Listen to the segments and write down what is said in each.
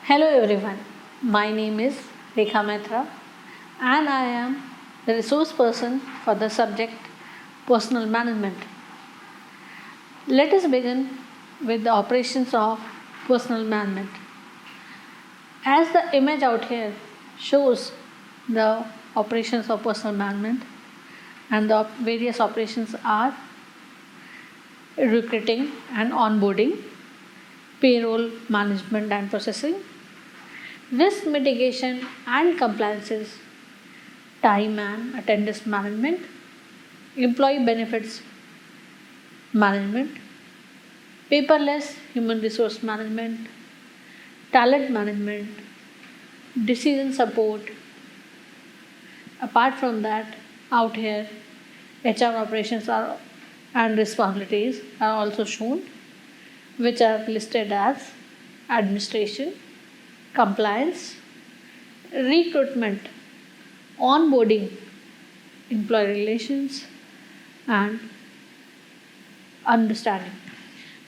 Hello everyone, my name is Rekha Mehta and I am the resource person for the subject personal management. Let us begin with the operations of personal management. As the image out here shows the operations of personal management, and the various operations are recruiting and onboarding, payroll management and processing, risk mitigation and compliances, time and attendance management, employee benefits management, paperless human resource management, talent management, decision support. Apart from that, out here, HR operations are and responsibilities are also shown, which are listed as administration, compliance, recruitment, onboarding, employee relations, and understanding.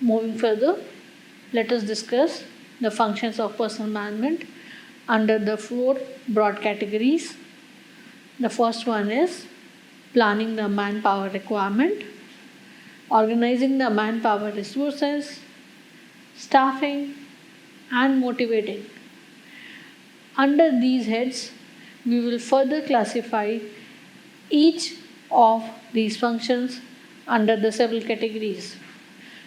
Moving further, let us discuss the functions of personal management under the four broad categories. The first one is planning the manpower requirement, organizing the manpower resources, staffing, and motivating. Under these heads, we will further classify each of these functions under the several categories.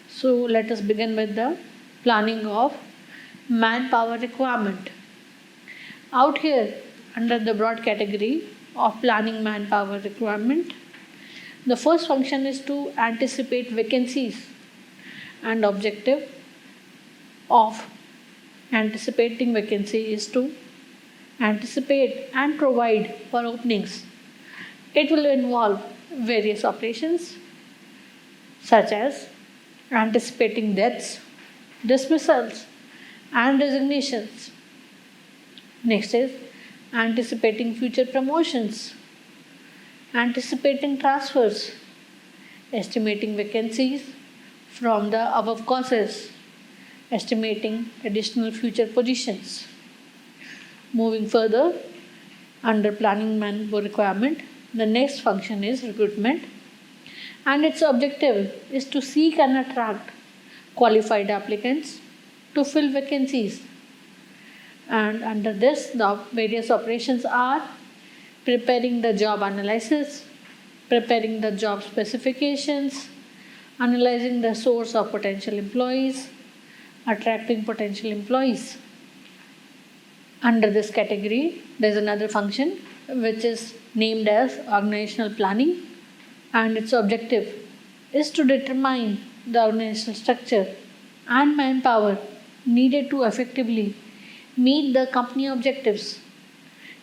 So let us begin with the planning of manpower requirement. Out here, under the broad category of planning manpower requirement, the first function is to anticipate vacancies, and objective of anticipating vacancy is to anticipate and provide for openings. It will involve various operations such as anticipating deaths, dismissals, and resignations. Next is anticipating future promotions, anticipating transfers, estimating vacancies from the above causes, estimating additional future positions. Moving further, under planning manpower requirement, the next function is recruitment, and its objective is to seek and attract qualified applicants to fill vacancies. And under this, the various operations are preparing the job analysis, preparing the job specifications, analyzing the source of potential employees, attracting potential employees. Under this category, there is another function which is named as organizational planning, and its objective is to determine the organizational structure and manpower needed to effectively meet the company objectives.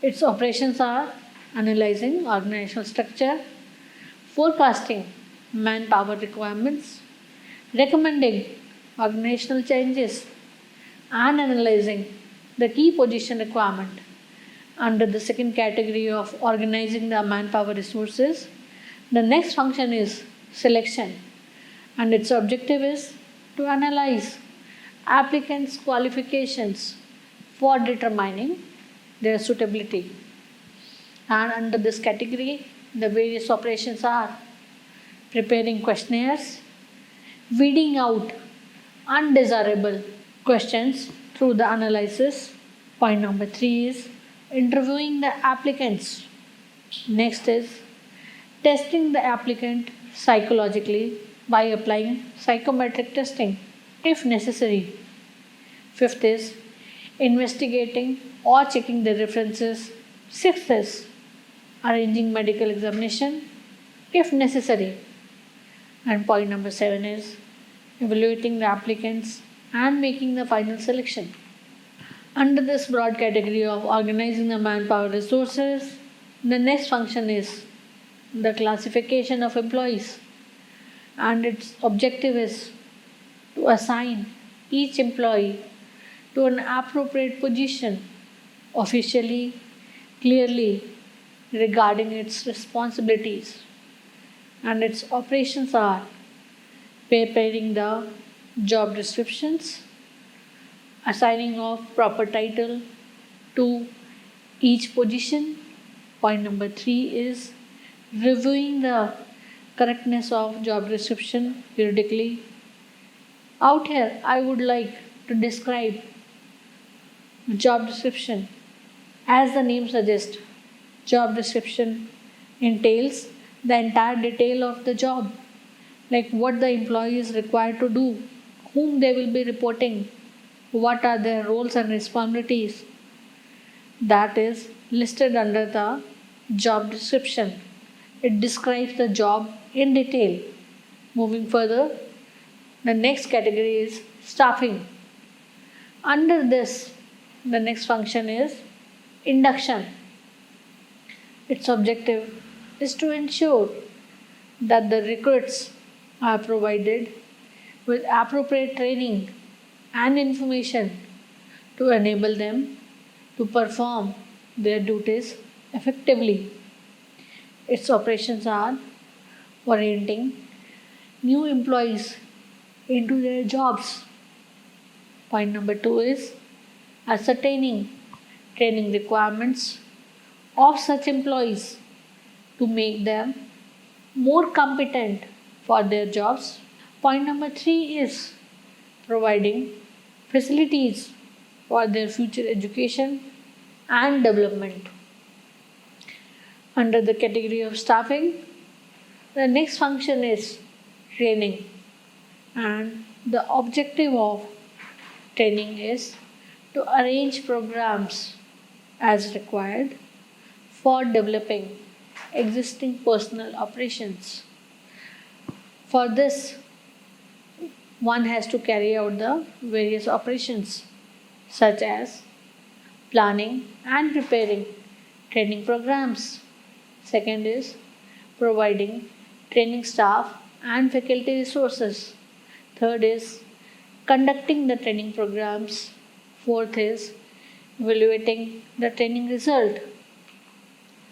Its operations are analyzing organizational structure, forecasting manpower requirements, recommending organizational changes, and analyzing the key position requirement. Under the second category of organizing the manpower resources, the next function is selection, and its objective is to analyze applicants' qualifications for determining their suitability. And under this category, the various operations are preparing questionnaires, weeding out undesirable questions through the analysis. Point number 3 is interviewing the applicants. Next is testing the applicant psychologically by applying psychometric testing if necessary. Fifth is investigating or checking the references. Sixth is arranging medical examination if necessary. And point number 7 is evaluating the applicants and making the final selection. Under this broad category of organizing the manpower resources, the next function is the classification of employees. and its objective is to assign each employee to an appropriate position officially, clearly regarding its responsibilities, and its operations are preparing the job descriptions, assigning of proper title to each position. Point number 3 is reviewing the correctness of job description periodically. Out here, I would like to describe job description. As the name suggests, job description entails the entire detail of the job, like what the employee is required to do, whom they will be reporting, what are their roles and responsibilities. That is listed under the job description. It describes the job in detail. Moving further, the next category is staffing. Under this, the next function is induction. Its objective is to ensure that the recruits are provided with appropriate training and information to enable them to perform their duties effectively. Its operations are orienting new employees into their jobs. Point number 2 is ascertaining training requirements of such employees to make them more competent for their jobs. Point number 3 is providing facilities for their future education and development. Under the category of staffing, the next function is training, and the objective of training is to arrange programs as required for developing existing personnel operations. For this, one has to carry out the various operations such as planning and preparing training programs. Second is providing training staff and faculty resources. Third is conducting the training programs. Fourth is evaluating the training result.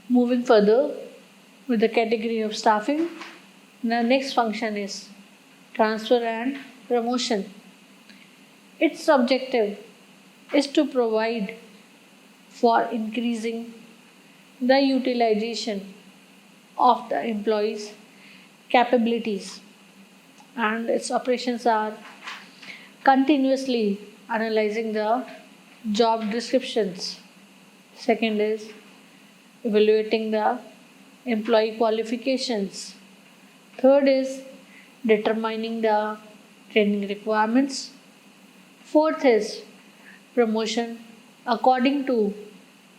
Moving further with the category of staffing, the next function is transfer and promotion. Its objective is to provide for increasing the utilization of the employees' capabilities, and its operations are continuously analyzing the job descriptions. Second is evaluating the employee qualifications. Third is determining the training requirements. Fourth is promotion according to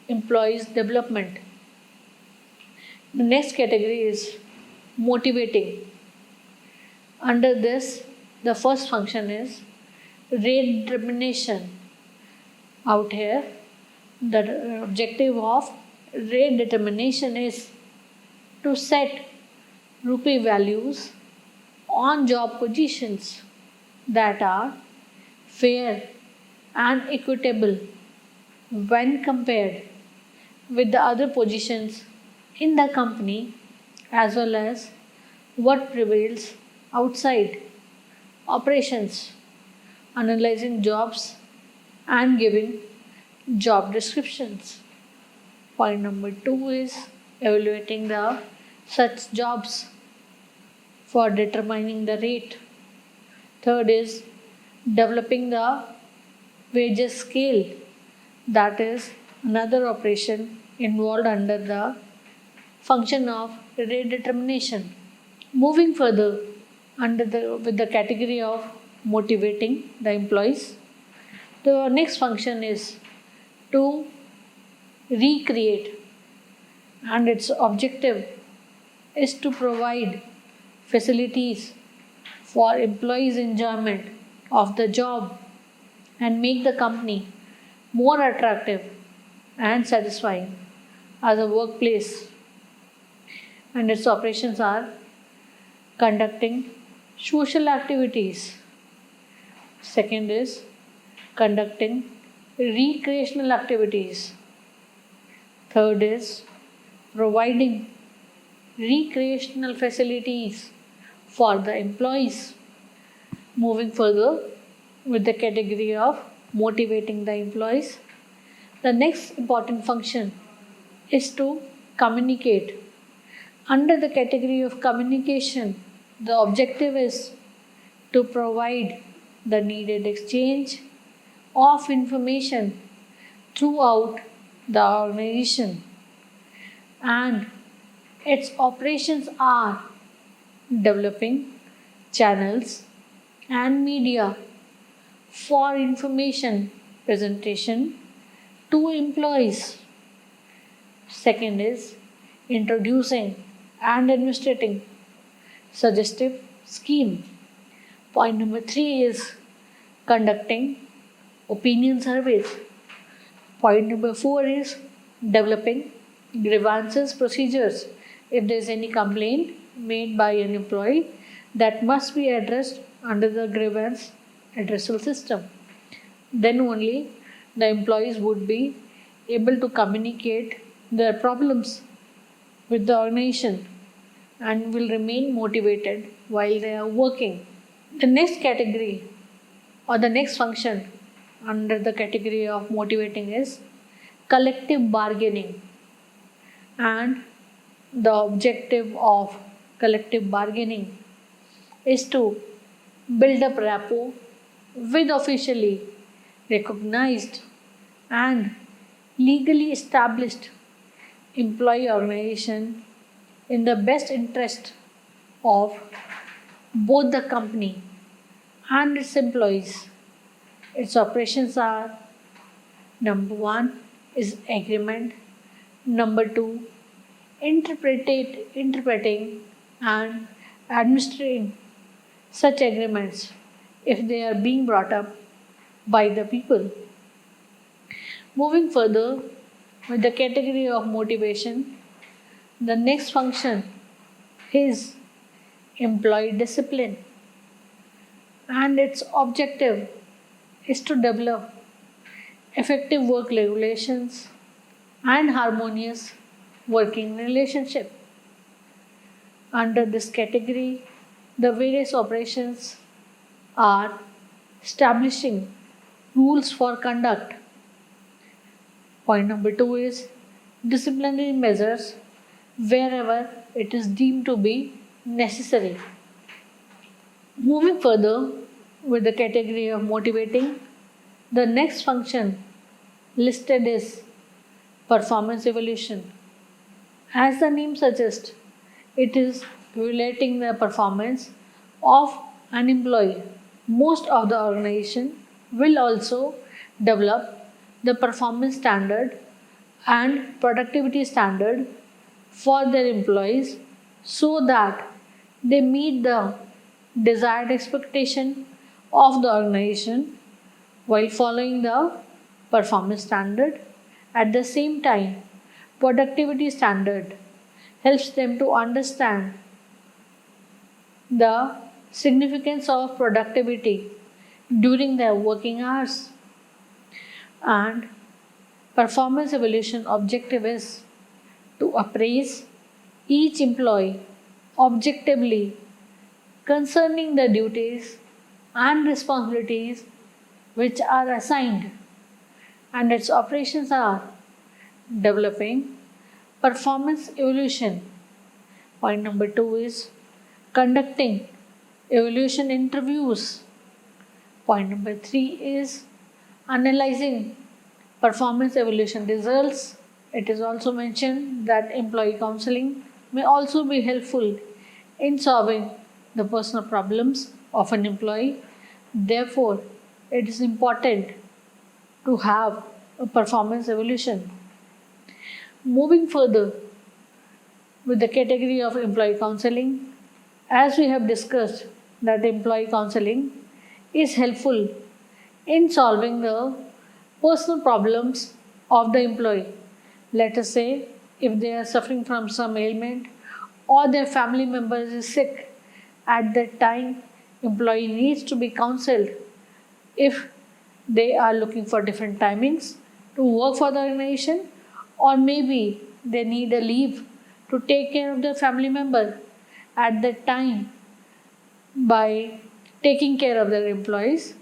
employees' development. The next category is motivating. Under this, the first function is rate determination. Out here, the objective of rate determination is to set rupee values on job positions that are fair and equitable when compared with the other positions in the company, as well as what prevails outside operations, analyzing jobs and giving job descriptions. Point number 2 is evaluating the such jobs for determining the rate. Third is developing the wages scale, that is another operation involved under the function of rate determination. Moving further under the with the category of motivating the employees, the next function is to recreate, and its objective is to provide facilities for employees' enjoyment of the job and make the company more attractive and satisfying as a workplace. And its operations are conducting social activities. Second is conducting recreational activities. Third is providing recreational facilities for the employees. Moving further with the category of motivating the employees, the next important function is to communicate. Under the category of communication, the objective is to provide the needed exchange of information throughout the organization, and its operations are developing channels and media for information presentation to employees. Second is introducing and administrating suggestive scheme. Point number 3 is conducting opinion surveys. Point number 4 is developing grievances procedures. If there is any complaint made by an employee, that must be addressed under the grievance addressal system. Then only the employees would be able to communicate their problems with the organization and will remain motivated while they are working. The next category or the next function under the category of motivating is collective bargaining. And the objective of collective bargaining is to build up rapport with officially recognized and legally established employee organization in the best interest of both the company and its employees. Its operations are: number 1 is agreement, number 2 interpreting and administering such agreements if they are being brought up by the people. Moving further with the category of motivation, the next function is employee discipline, and its objective is to develop effective work regulations and harmonious working relationship. Under this category, the various operations are establishing rules for conduct. Point number 2 is disciplinary measures wherever it is deemed to be necessary. Moving further with the category of motivating, the next function listed is performance evaluation. As the name suggests, it is evaluating the performance of an employee. Most of the organization will also develop the performance standard and productivity standard for their employees so that they meet the desired expectation of the organization while following the performance standard. At the same time, productivity standard helps them to understand the significance of productivity during their working hours. And performance evaluation objective is to appraise each employee objectively concerning the duties and responsibilities which are assigned, and its operations are developing performance evaluation. Point number 2 is conducting evaluation interviews. Point number 3 is analyzing performance evaluation results. It is also mentioned that employee counseling may also be helpful in solving the personal problems of an employee. Therefore, it is important to have a performance evaluation. Moving further with the category of employee counseling, as we have discussed that employee counseling is helpful in solving the personal problems of the employee. Let us say if they are suffering from some ailment or their family member is sick, at that time employee needs to be counseled if they are looking for different timings to work for the organization, or maybe they need a leave to take care of their family member at that time. By taking care of their employees,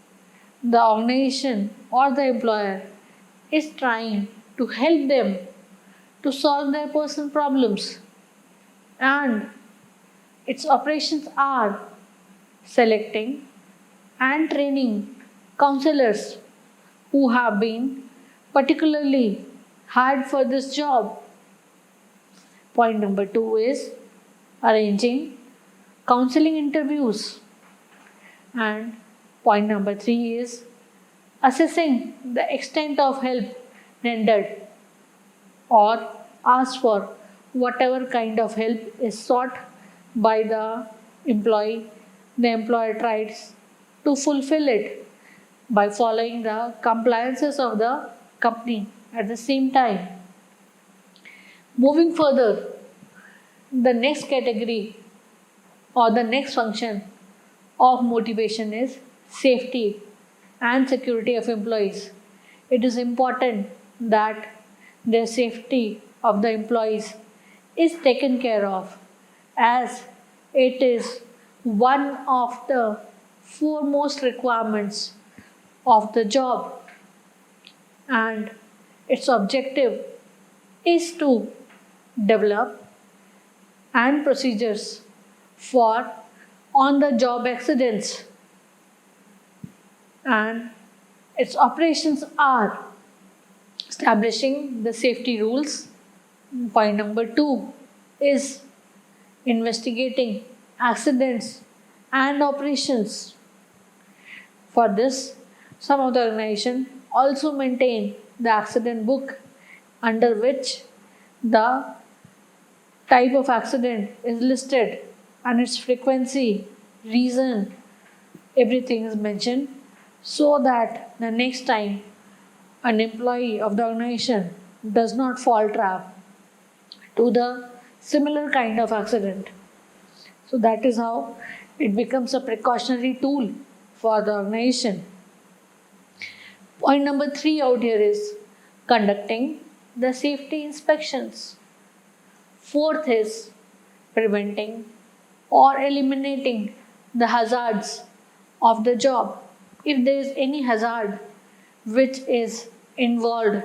the organization or the employer is trying to help them to solve their personal problems, and its operations are selecting and training counselors who have been particularly hired for this job. Point number 2 is arranging counseling interviews, and point number 3 is assessing the extent of help rendered or asked for. Whatever kind of help is sought by the employee, the employer tries to fulfill it by following the compliances of the company at the same time. Moving further, the next category or the next function of motivation is safety and security of employees. It is important that the safety of the employees is taken care of, as it is one of the foremost requirements of the job, and its objective is to develop and procedures for on the job accidents, and its operations are establishing the safety rules. Point number 2 is investigating accidents and operations. For this, some of the organizations also maintain the accident book, under which the type of accident is listed and its frequency, reason, everything is mentioned, so that the next time an employee of the organization does not fall trap to the similar kind of accident. So that is how it becomes a precautionary tool for the organization. Point number 3 out here is conducting the safety inspections. Fourth is preventing or eliminating the hazards of the job. If there is any hazard which is involved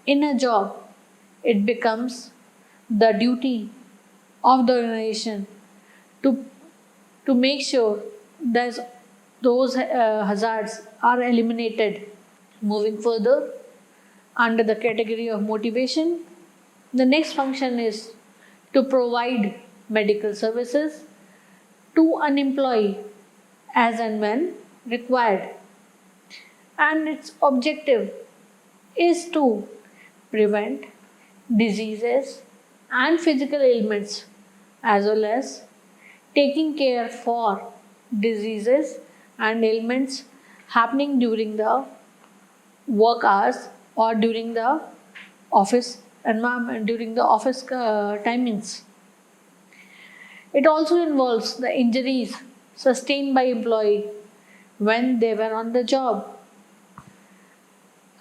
in a job, it becomes the duty of the organization to make sure that those hazards are eliminated. Moving further, under the category of motivation, the next function is to provide medical services to an employee as and when required, and its objective is to prevent diseases and physical ailments, as well as taking care for diseases and ailments happening during the work hours or during the office environment, during the office timings. It also involves the injuries sustained by employee when they were on the job,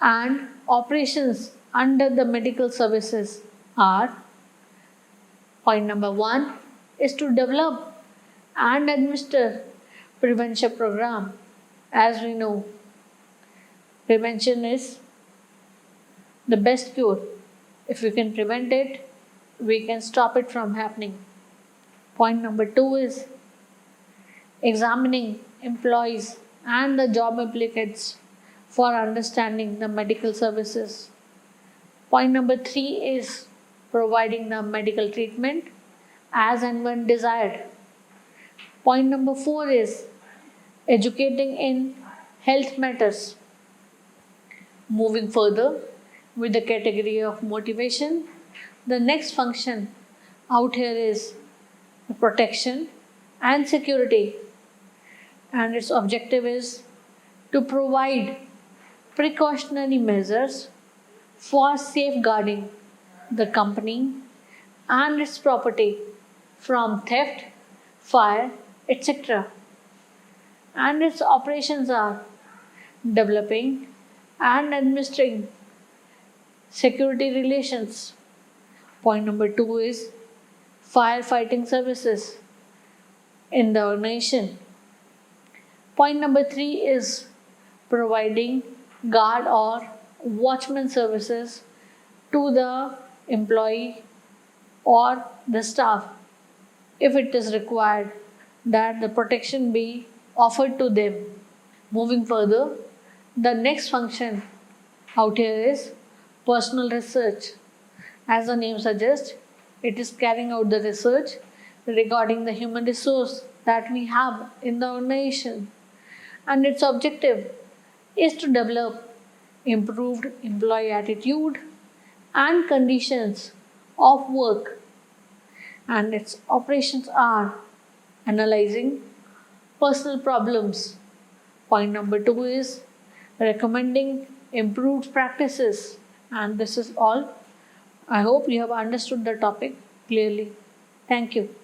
and operations under the medical services are: point number 1 is to develop and administer prevention program. As we know, prevention is the best cure. If we can prevent it, we can stop it from happening. Point number 2 is examining employees and the job applicants for understanding the medical services. Point number 3 is providing the medical treatment as and when desired. Point number 4 is educating in health matters. Moving further with the category of motivation, the next function out here is protection and security, and its objective is to provide precautionary measures for safeguarding the company and its property from theft, fire, etc. and its operations are developing and administering security relations. Point number two is firefighting services in the organization. Point number three is providing guard or watchman services to the employee or the staff if it is required that the protection be offered to them. Moving further, the next function out here is personal research. As the name suggests, it is carrying out the research regarding the human resource that we have in the organization, and its objective is to develop improved employee attitude and conditions of work, and its operations are analyzing personal problems. Point number two is recommending improved practices, and this is all. I hope you have understood the topic clearly. Thank you.